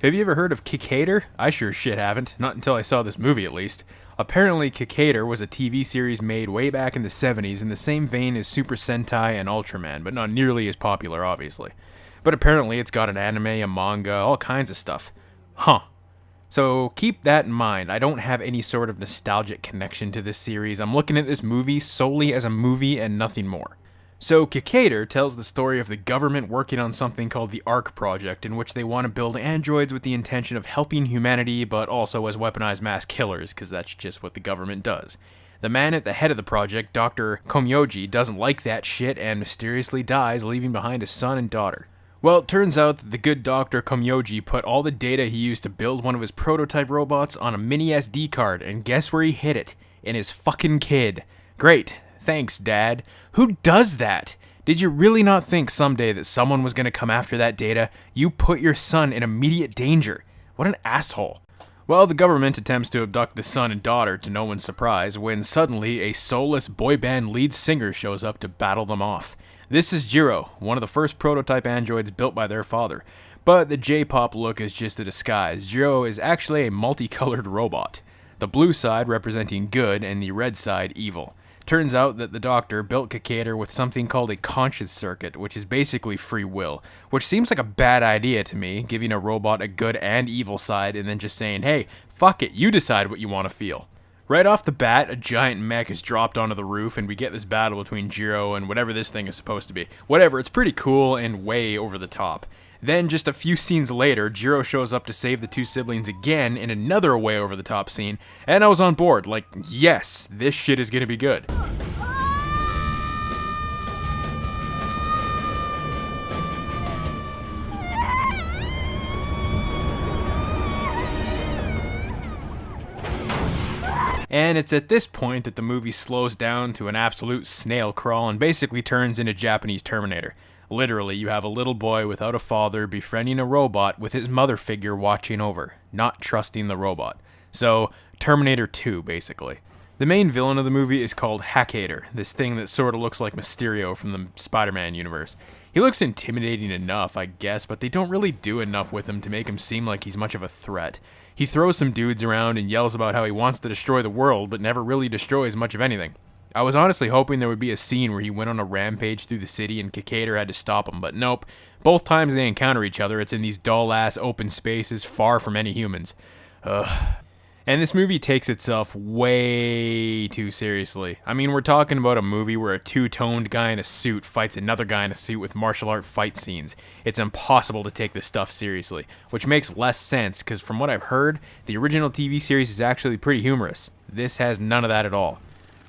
Have you ever heard of KIKAIDER? I sure shit haven't, not until I saw this movie at least. Apparently, KIKAIDER was a TV series made way back in the 70s in the same vein as Super Sentai and Ultraman, but not nearly as popular, obviously. But apparently it's got an anime, a manga, all kinds of stuff. Huh. So keep that in mind. I don't have any sort of nostalgic connection to this series. I'm looking at this movie solely as a movie and nothing more. So KIKAIDER tells the story of the government working on something called the ARC project, in which they want to build androids with the intention of helping humanity, but also as weaponized mass killers, because that's just what the government does. The man at the head of the project, Dr. Komyoji, doesn't like that shit and mysteriously dies, leaving behind a son and daughter. Well, it turns out that the good Dr. Komyoji put all the data he used to build one of his prototype robots on a mini SD card, and guess where he hid it? In his fucking kid. Great. Thanks, Dad. Who does that? Did you really not think someday that someone was going to come after that data? You put your son in immediate danger. What an asshole. Well, the government attempts to abduct the son and daughter to no one's surprise when suddenly a soulless boy band lead singer shows up to battle them off. This is Jiro, one of the first prototype androids built by their father. But the J-pop look is just a disguise. Jiro is actually a multicolored robot. The blue side representing good and the red side evil. Turns out that the doctor built KIKAIDER with something called a conscious circuit, which is basically free will, which seems like a bad idea to me, giving a robot a good and evil side and then just saying, hey, fuck it, you decide what you want to feel. Right off the bat, a giant mech is dropped onto the roof and we get this battle between Jiro and whatever this thing is supposed to be. Whatever, it's pretty cool and way over the top. Then, just a few scenes later, Jiro shows up to save the two siblings again in another way over the top scene, and I was on board, like, yes, this shit is gonna be good. And it's at this point that the movie slows down to an absolute snail crawl and basically turns into Japanese Terminator. Literally, you have a little boy without a father befriending a robot with his mother figure watching over, not trusting the robot. So, Terminator 2, basically. The main villain of the movie is called KIKAIDER, this thing that sort of looks like Mysterio from the Spider-Man universe. He looks intimidating enough, I guess, but they don't really do enough with him to make him seem like he's much of a threat. He throws some dudes around and yells about how he wants to destroy the world, but never really destroys much of anything. I was honestly hoping there would be a scene where he went on a rampage through the city and KIKAIDER had to stop him, but nope. Both times they encounter each other, it's in these dull-ass open spaces far from any humans. Ugh. And this movie takes itself way too seriously. I mean, we're talking about a movie where a two-toned guy in a suit fights another guy in a suit with martial art fight scenes. It's impossible to take this stuff seriously, which makes less sense because from what I've heard, the original TV series is actually pretty humorous. This has none of that at all.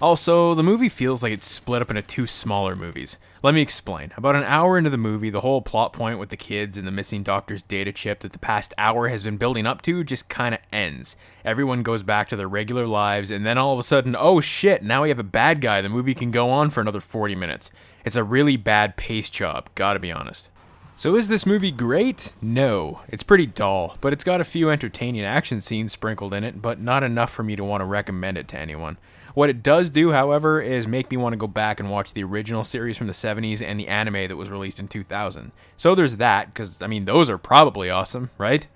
Also, the movie feels like it's split up into two smaller movies. Let me explain. About an hour into the movie, the whole plot point with the kids and the missing doctor's data chip that the past hour has been building up to just kinda ends. Everyone goes back to their regular lives, and then all of a sudden, oh shit, now we have a bad guy. The movie can go on for another 40 minutes. It's a really bad pace job, gotta be honest. So is this movie great? No. It's pretty dull, but it's got a few entertaining action scenes sprinkled in it, but not enough for me to want to recommend it to anyone. What it does do, however, is make me want to go back and watch the original series from the 70s and the anime that was released in 2000. So there's that, because, I mean, those are probably awesome, right?